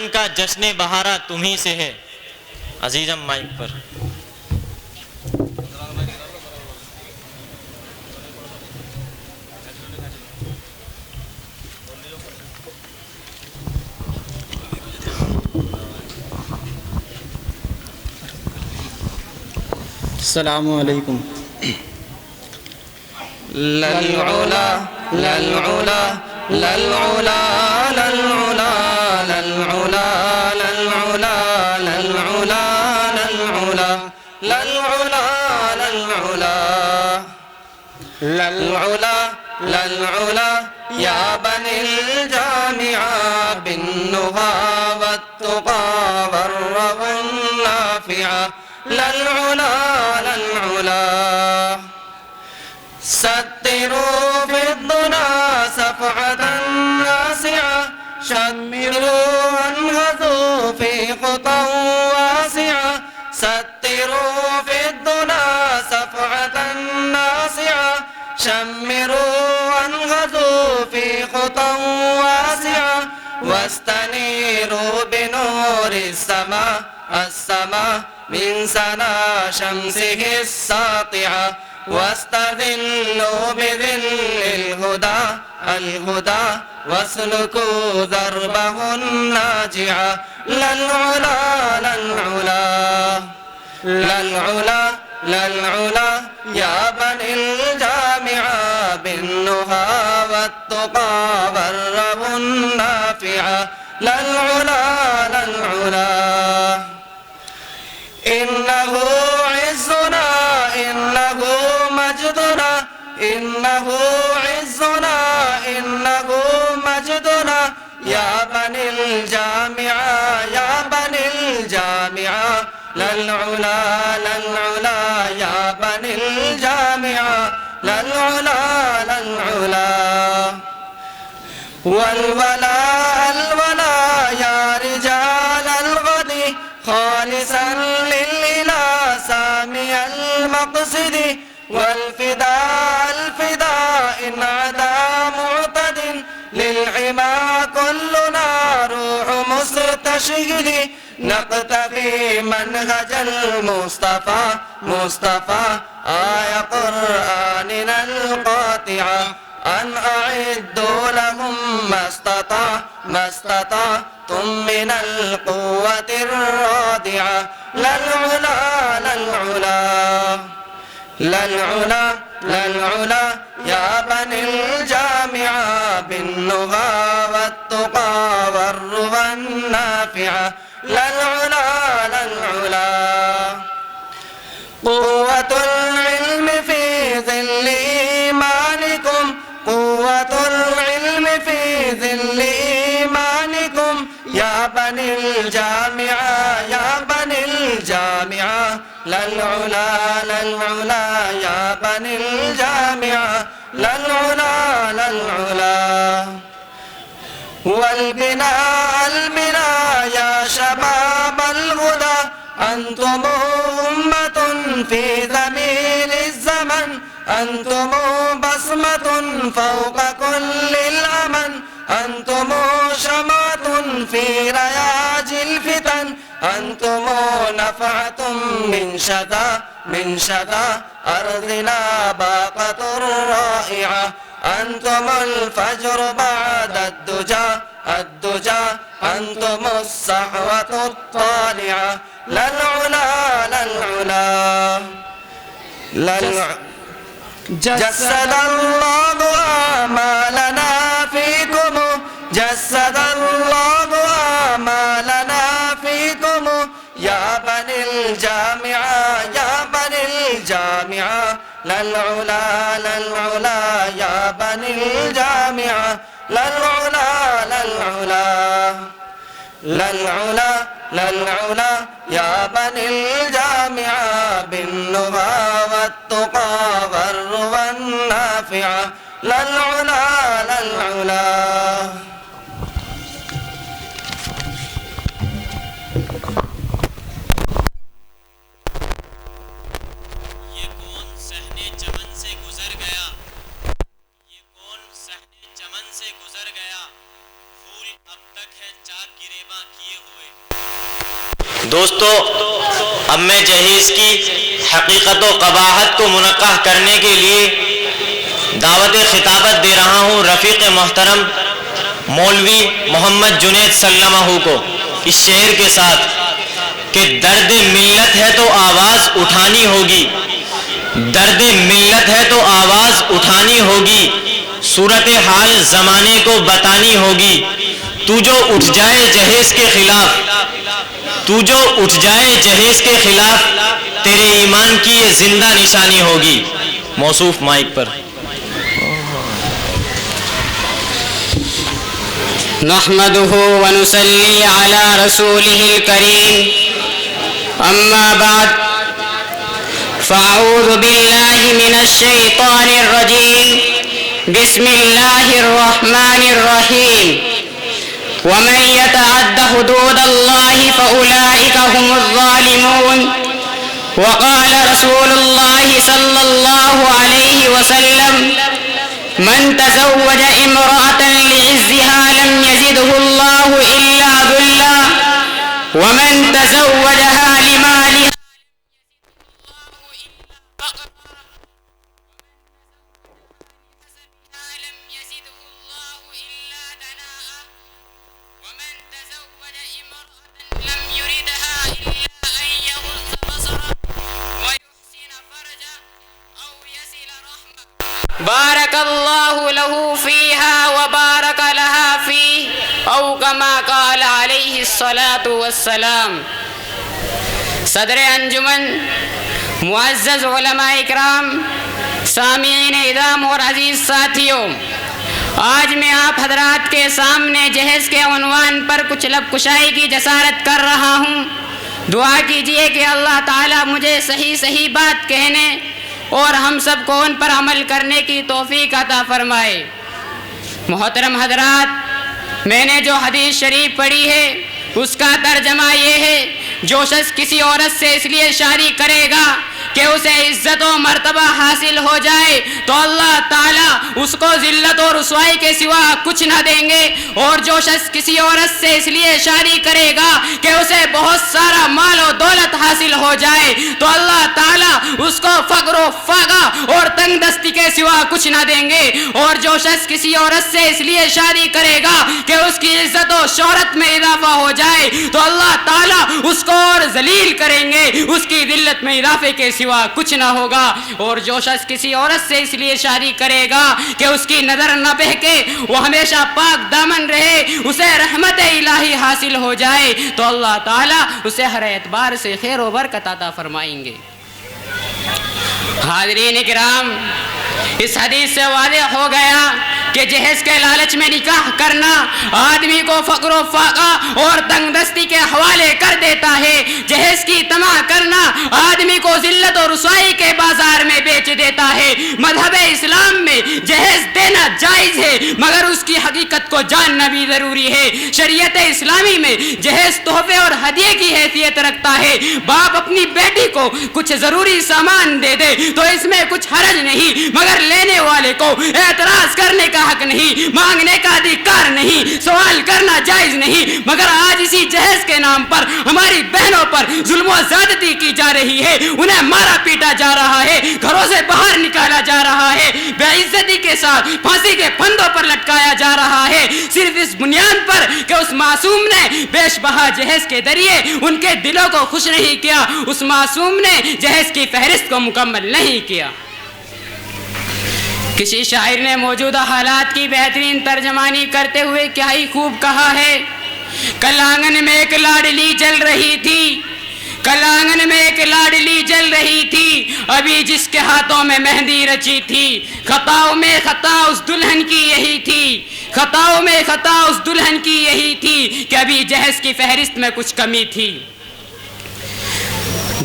ان کا جشن بہارا تمہیں سے ہے. عزیزم مائک پر. السلام علیکم. للعلا للعلا للعلا للعلا للعلا للعلا للعلا للعلا للعلا للعلا للعلا للعلا يا بني الجامعة بالنهى والتقى والرضا النافعة للعلا للعلا ستروا في الضنا صفعة ناسعة شمروا وانهضوا في خطى واسعة ستروا في الضنا صفعة ناسعة شمروا وانهضوا في خطى واسعة واستنيروا بنور السماء من سنا شمسه الساطعة واستظلوا بظل الهدى واسلكوا دربه الناجعة للعلا للعلا للعلا للعلا يا بني الجامعة بالنهى والتقى والرب النافعة للعلا للعلا إنه عزنا إنه مجدنا إنه عزنا إنه مجدنا يا بني الجامعة يا بني الجامعة للعلا للعلا يا بني الجامعة للعلا للعلا والولاء الولاء يا رجال الغد خالصا للإله سامي المقصد والفداء الفداء إن عدا معتد للعما كلنا روح مستشهد نقتفي منهج المصطفى آية قرآننا القاطعة أن أعدوا لهم ما استطعتم من القوة الرادعة للعلا للعلا للعلا للعلا يا بني الجامعة بالنهى والتقى والرضا النافعة للعلا للعلا قوة العلم في ظل إيمانكم قوة العلم في ظل إيمانكم يا بني الجامعة يا بني الجامعة للعلا للعلا يا بني الجامعة للعلا للعلا والبناء البناء يا شباب الهدى أنتم أمة في ذميل الزمن أنتم بصمة فوق كل الأمن أنتم شمعة في رياج الفتن أنتم نفعة من شذا أرضنا باقة رائعة أنتم الفجر بعد الدجى أنتم الصحوة الطالعة للعلا للعلا جسد الله آمالنا فيكم جسد الله آمالنا فيكم يا بني الجامعة يا بني الجامعة للعلا للعلا يا بني الجامعة للعلا للعلا للعلا للعلا يا بني الجامعة بالنهى والتقى والرضا النافعة للعلا للعلا یہ کون صحنے چمن سے گزر گیا یہ کون صحنے چمن سے گزر گیا پھول اب تک ہے چاک گریباں کیے دوستو، اب میں جہیز کی حقیقت و قباحت کو منقح کرنے کے لیے دعوت خطابت دے رہا ہوں رفیق محترم مولوی محمد جنید سلمہ کو اس شعر کے ساتھ کہ درد ملت ہے تو آواز اٹھانی ہوگی، درد ملت ہے تو آواز اٹھانی ہوگی، صورتحال زمانے کو بتانی ہوگی، تو جو اٹھ جائے جہیز کے خلاف، تو جو اٹھ جائے جہیز کے خلاف، تیرے ایمان کی یہ زندہ نشانی ہوگی۔ موصوف مائک پر۔ نحمده ونصلي على رسوله الكريم، أما بعد، فأعوذ بالله من الشيطان الرجيم، بسم الله الرحمن الرحيم، ومن يتعد حدود الله فأولئك هم الظالمون، وقال رسول الله صلى الله عليه وسلم: من تزوج امرأة لعزها لم يزده الله إلا ذلا، ومن تزوجها لمالها لم يزده الله إلا دناء، ومن تزوج امرأة لم يردها إلا أن يغض بصره ويحسن فرجه أو يصل رحمه، بارك الله له فيها وبارك لها فيه، أو كما قال عليه الصلاة والسلام۔ صدر انجمن، معزز علماء اکرام، سامعین اعظام اور عزیز ساتھیوں، آج میں آپ حضرات کے سامنے جہیز کے عنوان پر کچھ لب کشائی کی جسارت کر رہا ہوں۔ دعا کیجئے کہ اللہ تعالیٰ مجھے صحیح بات کہنے اور ہم سب کو ان پر عمل کرنے کی توفیق عطا فرمائے۔ محترم حضرات، میں نے جو حدیث شریف پڑھی ہے اس کا ترجمہ یہ ہے: جو شخص کسی عورت سے اس لیے شادی کرے گا کہ اسے عزت و مرتبہ حاصل ہو جائے تو اللہ تعالیٰ اس کو ذلت و رسوائی کے سوا کچھ نہ دیں گے، اور جو شخص کسی عورت سے اس لیے شادی کرے گا کہ اسے بہت سارا مال و دولت حاصل ہو جائے تو اللہ تعالیٰ اس کو فقر و فاقہ اور تنگ دستی کے سوا کچھ نہ دیں گے، اور جو شخص کسی عورت سے اس لیے شادی کرے گا کہ اس کی عزت و شہرت میں اضافہ ہو جائے تو اللہ تعالیٰ اس کو اور ذلیل کریں گے، اس کی ذلت میں اضافے کے سوا کچھ نہ ہوگا، اور جو شخص کسی عورت سے اس لیے شادی کرے گا کہ اس کی نظر نہ بہکے، وہ ہمیشہ پاک دامن رہے، اسے رحمت الہی حاصل ہو جائے تو اللہ تعالیٰ اسے ہر اعتبار سے خیر و برکت عطا فرمائیں گے۔ حاضرین اکرام، اس حدیث سے واضح ہو گیا کہ جہیز کے لالچ میں نکاح کرنا آدمی کو فقر و فاقہ اور تنگ دستی کے حوالے کر دیتا ہے۔ جہیز کی طمع کرنا آدمی کو ذلت و رسوائی کے بازار میں بیچ دیتا ہے۔ مذہب اسلام میں جہیز دینا جائز ہے، مگر اس کی حقیقت کو جاننا بھی ضروری ہے۔ شریعت اسلامی میں جہیز تحفے اور ہدیے کی حیثیت رکھتا ہے۔ باپ اپنی بیٹی کو کچھ ضروری سامان دے دے تو اس میں کچھ حرج نہیں، مگر لینے والے کو اعتراض کرنے کا حق نہیں، مانگنے کا ادھیکار نہیں، سوال کرنا جائز نہیں۔ مگر آج اسی جہیز کے نام پر ہماری بہنوں پر ظلم و زیادتی کی جا رہی ہے، انہیں مارا پیٹا جا رہا ہے، گھروں سے باہر نکالا جا رہا ہے، بے عزتی کے ساتھ پھانسی کے پھندوں پر لٹکایا جا رہا ہے، صرف اس بنیاد پر کہ اس معصوم نے بیش بہا جہیز کے ذریعے ان کے دلوں کو خوش نہیں کیا، اس معصوم نے جہیز کی فہرست کو مکمل نہیں کیا۔ کسی شاعر نے موجودہ حالات کی بہترین ترجمانی کرتے ہوئے کیا ہی خوب کہا ہے: کل آنگن میں ایک لاڈلی جل رہی تھی، کل آنگن میں ایک لاڈلی جل رہی تھی، ابھی جس کے ہاتھوں میں مہندی رچی تھی، خطاؤں میں خطا اس دلہن کی یہی تھی، خطاؤں میں خطا اس دلہن کی یہی تھی کہ ابھی جہیز کی فہرست میں کچھ کمی تھی۔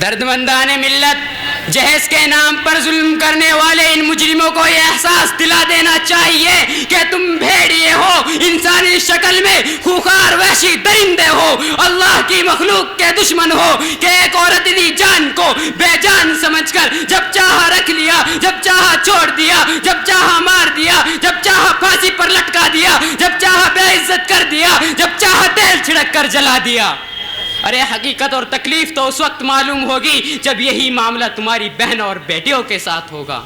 دردمندان ملت، جہیز کے نام پر ظلم کرنے والے ان مجرموں کو یہ احساس دلا دینا چاہیے کہ تم بھیڑیے ہو، انسانی شکل میں خوخار وحشی درندے ہو، اللہ کی مخلوق کے دشمن ہو کہ ایک عورت دی جان کو بے جان سمجھ کر جب چاہا رکھ لیا، جب چاہا چھوڑ دیا، جب چاہا مار دیا، جب چاہا پھانسی پر لٹکا دیا، جب چاہا بے عزت کر دیا، جب چاہا تیل چھڑک کر جلا دیا۔ ارے حقیقت اور تکلیف تو اس وقت معلوم ہوگی جب یہی معاملہ تمہاری بہن اور بیٹیوں کے ساتھ ہوگا۔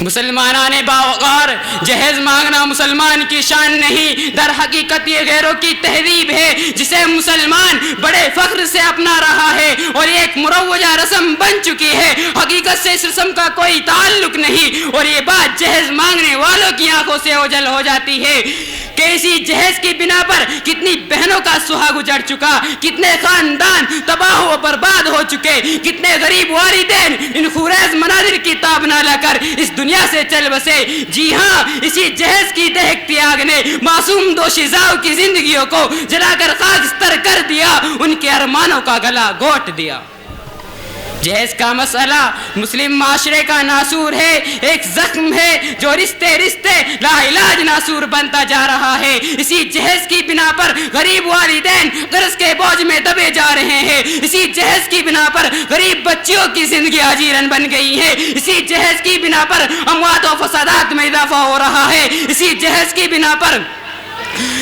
مسلمانان باوقار، جہیز مانگنا مسلمان کی شان نہیں، در حقیقت یہ غیروں کی تہذیب ہے جسے مسلمان بڑے فخر سے اپنا رہا ہے اور ایک مروجہ رسم بن چکی ہے۔ حقیقت سے اس رسم کا کوئی تعلق نہیں، اور یہ بات جہیز مانگنے والوں کی آنکھوں سے اوجھل ہو جاتی ہے کہ اسی جہیز کی بنا پر کتنی بہنوں کا سہاگ اجڑ چکا، کتنے خاندان تباہ و برباد ہو چکے، کتنے غریب والدین ان خوریز مناظر کی تاب نہ لا کر اس دنیا سے چل بسے۔ جی ہاں، اسی جہیز کی دہکتی آگ نے معصوم دو شیزاؤں کی زندگیوں کو جلا کر خاکستر کر دیا، ان کے ارمانوں کا گلا گھونٹ دیا۔ جہیز کا مسئلہ مسلم معاشرے کا ناسور ہے، ایک زخم ہے جو رشتے رشتے لا علاج ناسور بنتا جا رہا ہے۔ اسی جہیز کی بنا پر غریب والدین قرض کے بوجھ میں دبے جا رہے ہیں، اسی جہیز کی بنا پر غریب بچیوں کی زندگی اجیرن بن گئی ہے، اسی جہیز کی بنا پر اموات و فسادات میں اضافہ ہو رہا ہے، اسی جہیز کی بنا پر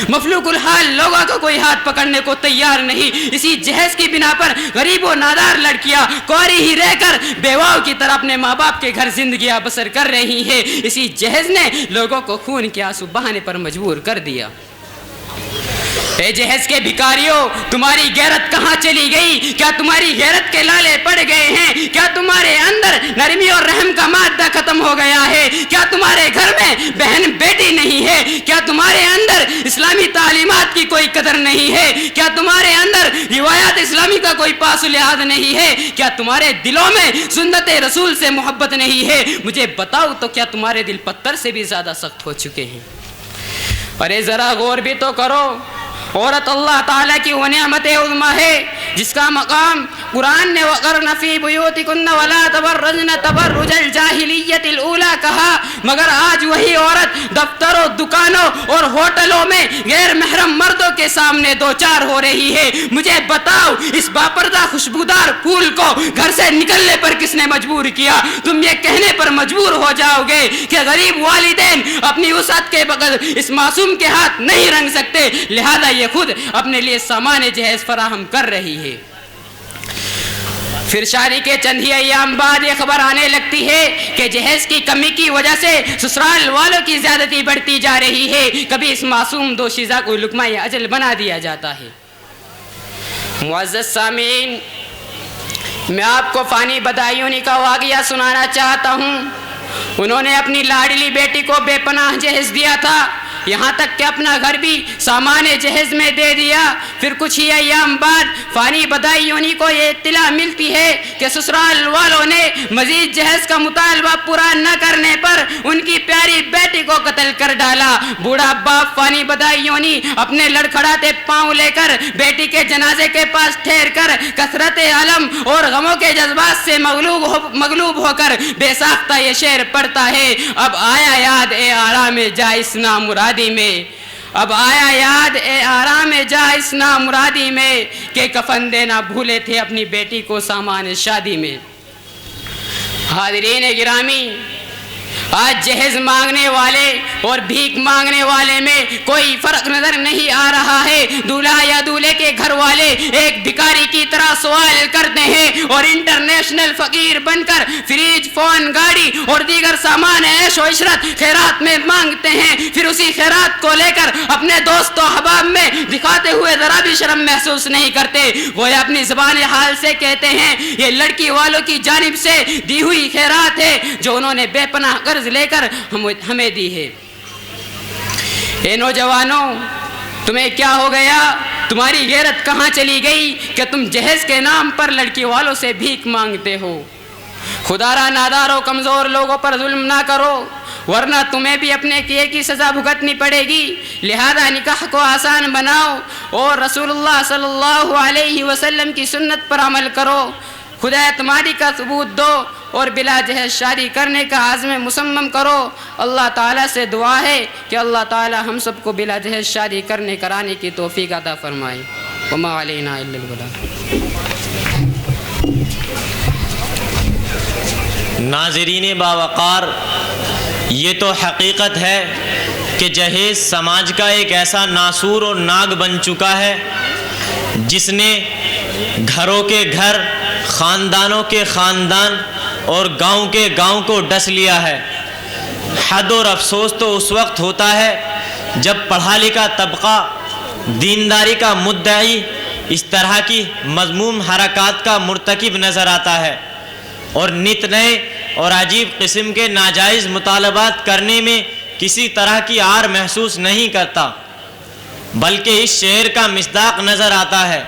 مفلوق الحال لوگوں کو کوئی ہاتھ پکڑنے کو تیار نہیں، اسی جہیز کی بنا پر غریب و نادار لڑکیاں کوری ہی رہ کر بیواؤں کی طرح اپنے ماں باپ کے گھر زندگیاں بسر کر رہی ہیں۔ اسی جہیز نے لوگوں کو خون کے آنسو بہانے پر مجبور کر دیا۔ اے جہیز کے بھکاریوں، تمہاری غیرت کہاں چلی گئی؟ کیا تمہاری غیرت کے لالے پڑ گئے ہیں؟ کیا تمہارے اندر نرمی اور رحم کا مادہ ختم ہو گیا ہے؟ کیا تمہارے گھر میں بہن بیٹی نہیں ہے؟ کیا تمہارے اندر اسلامی تعلیمات کی کوئی قدر نہیں ہے؟ کیا تمہارے اندر روایات اسلامی کا کوئی پاس و لحاظ نہیں ہے؟ کیا تمہارے دلوں میں سنت رسول سے محبت نہیں ہے؟ مجھے بتاؤ تو کیا تمہارے دل پتھر سے بھی زیادہ سخت ہو چکے ہیں؟ ارے ذرا غور بھی تو کرو، عورت اللہ تعالیٰ کی وہ نعمت عظمیٰ ہے جس کا مقام قرآن نے وَقَرْنَ فِي بُيُوتِكُنَّ وَلَا تَبَرَّجْنَ تَبَرُّجَ الْجَاهِلِيَّةِ الْأُولَىٰ کہا، مگر آج وہی عورت دفتروں، دکانوں اور ہوٹلوں میں غیر محرم مردوں کے سامنے دوچار ہو رہی ہے۔ مجھے بتاؤ، اس باپردہ خوشبودار پھول کو گھر سے نکلنے پر کس نے مجبور کیا؟ تم یہ کہنے پر مجبور ہو جاؤ گے کہ غریب والدین اپنی وسعت کے بغیر اس معصوم کے ہاتھ نہیں رنگ سکتے، لہذا یہ خود اپنے لیے سامان جہیز فراہم کر رہی ہے۔ پھر شادی کے چند ہی ایام بعد یہ خبر آنے لگتی ہے کہ جہیز کی کمی کی وجہ سے سسرال والوں کی زیادتی بڑھتی جا رہی ہے۔ کبھی اس معصوم دوشیزہ کو لقمہ اجل بنا دیا جاتا ہے۔ معزز سامعین، میں آپ کو فانی بدایونی کا واقعہ سنانا چاہتا ہوں۔ انہوں نے اپنی لاڈلی بیٹی کو بے پناہ جہیز دیا تھا، یہاں تک کہ اپنا گھر بھی سامان جہیز میں دے دیا۔ پھر کچھ ہی ایام بعد فانی بدایونی کو یہ اطلاع ملتی ہے کہ سسرال والوں نے مزید جہیز کا مطالبہ پورا نہ کرنے پر ان کی پیاری بیٹی کو قتل کر ڈالا۔ بوڑھا باپ فانی بدایونی اپنے لڑکھڑاتے پاؤں لے کر بیٹی کے جنازے کے پاس ٹھہر کر کثرت علم اور غموں کے جذبات سے مغلوب ہو کر بے ساختہ یہ شعر پڑھتا ہے، اب آیا یاد اے آرام جا اس نامرادی میں، اب آیا یاد اے آرام جا اس نامرادی میں کہ کفن دینا بھولے تھے اپنی بیٹی کو سامان شادی میں۔ حاضرین گرامی، آج جہیز مانگنے والے اور بھیک مانگنے والے میں کوئی فرق نظر نہیں آ رہا ہے۔ دولہا یا دولہے کے گھر والے ایک بھکاری کی طرح سوال کرتے ہیں اور انٹرنیشنل فقیر بن کر فریج، فون، گاڑی اور دیگر سامان عیش و عشرت خیرات میں مانگتے ہیں، پھر اسی خیرات کو لے کر اپنے دوست و احباب میں دکھاتے ہوئے ذرا بھی شرم محسوس نہیں کرتے، گویا اپنی زبان حال سے کہتے ہیں یہ لڑکی والوں کی جانب سے دی ہوئی خیرات ہے جو انہوں نے بے پناہ قرض لے کر ہمیں دی ہے۔ اے نوجوانوں، تمہیں کیا ہو گیا؟ تمہاری غیرت کہاں چلی گئی کہ تم جہیز کے نام پر لڑکی والوں سے بھیک مانگتے ہو؟ خدا را نادار و کمزور لوگوں پر ظلم نہ کرو، ورنہ تمہیں بھی اپنے کیے کی سزا بھگتنی پڑے گی۔ لہذا نکاح کو آسان بناؤ اور رسول اللہ صلی اللہ علیہ وسلم کی سنت پر عمل کرو، خدا اعتمادی کا ثبوت دو اور بلا جہیز شادی کرنے کا عزم مصمم کرو۔ اللہ تعالیٰ سے دعا ہے کہ اللہ تعالیٰ ہم سب کو بلا جہیز شادی کرانے کی توفیق عطا فرمائے۔ وما علینا الا البلاغ۔ ناظرین باوقار، یہ تو حقیقت ہے کہ جہیز سماج کا ایک ایسا ناسور اور ناگ بن چکا ہے جس نے گھروں کے گھر، خاندانوں کے خاندان اور گاؤں کے گاؤں کو ڈس لیا ہے۔ حد اور افسوس تو اس وقت ہوتا ہے جب پڑھا لکھا طبقہ، دینداری کا مدعی، اس طرح کی مذموم حرکات کا مرتکب نظر آتا ہے اور نت نئے اور عجیب قسم کے ناجائز مطالبات کرنے میں کسی طرح کی عار محسوس نہیں کرتا، بلکہ اس شعر کا مصداق نظر آتا ہے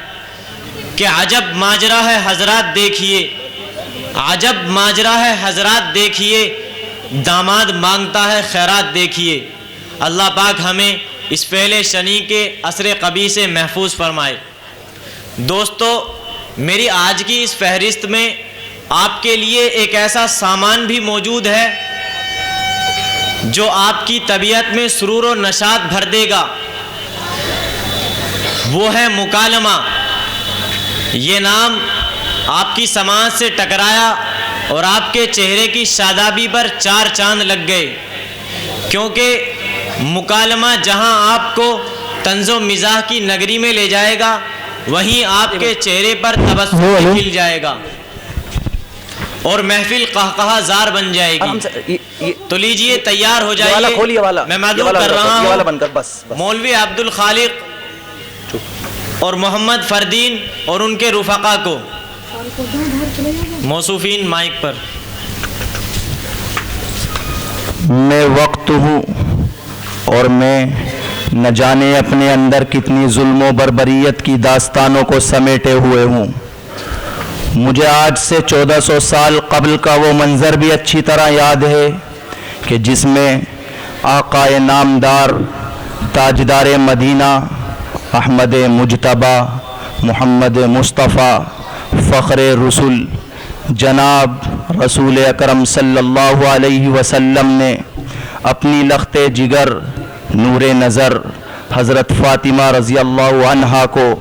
کہ عجب ماجرا ہے حضرات دیکھیے، عجب ماجرا ہے حضرات دیکھیے، داماد مانگتا ہے خیرات دیکھیے۔ اللہ پاک ہمیں اس فعل شنی کے اثر قبیح سے محفوظ فرمائے۔ دوستو، میری آج کی اس فہرست میں آپ کے لیے ایک ایسا سامان بھی موجود ہے جو آپ کی طبیعت میں سرور و نشاط بھر دے گا، وہ ہے مکالمہ۔ یہ نام آپ کی سماعت سے ٹکرایا اور آپ کے چہرے کی شادابی پر 4 چاند لگ گئے، کیونکہ مکالمہ جہاں آپ کو طنز و مزاح کی نگری میں لے جائے گا، وہیں آپ کے چہرے پر تبسم کھل جائے گا اور محفل قہقہہ زار بن جائے گی۔ تو لیجئے تیار ہو جائیے، میں معذور کر رہا ہوں مولوی عبد الخالق اور محمد فردین اور ان کے رفقا کو۔ موصوفین مائک پر۔ میں وقت ہوں اور میں نہ جانے اپنے اندر کتنی ظلم و بربریت کی داستانوں کو سمیٹے ہوئے ہوں۔ مجھے آج سے 1400 سال قبل کا وہ منظر بھی اچھی طرح یاد ہے کہ جس میں آقا نامدار، تاجدار مدینہ، احمد مجتبیٰ، محمد مصطفیٰ، فخر رسول جناب رسول اکرم صلی اللہ علیہ وسلم نے اپنی لخت جگر، نور نظر حضرت فاطمہ رضی اللہ عنہا کو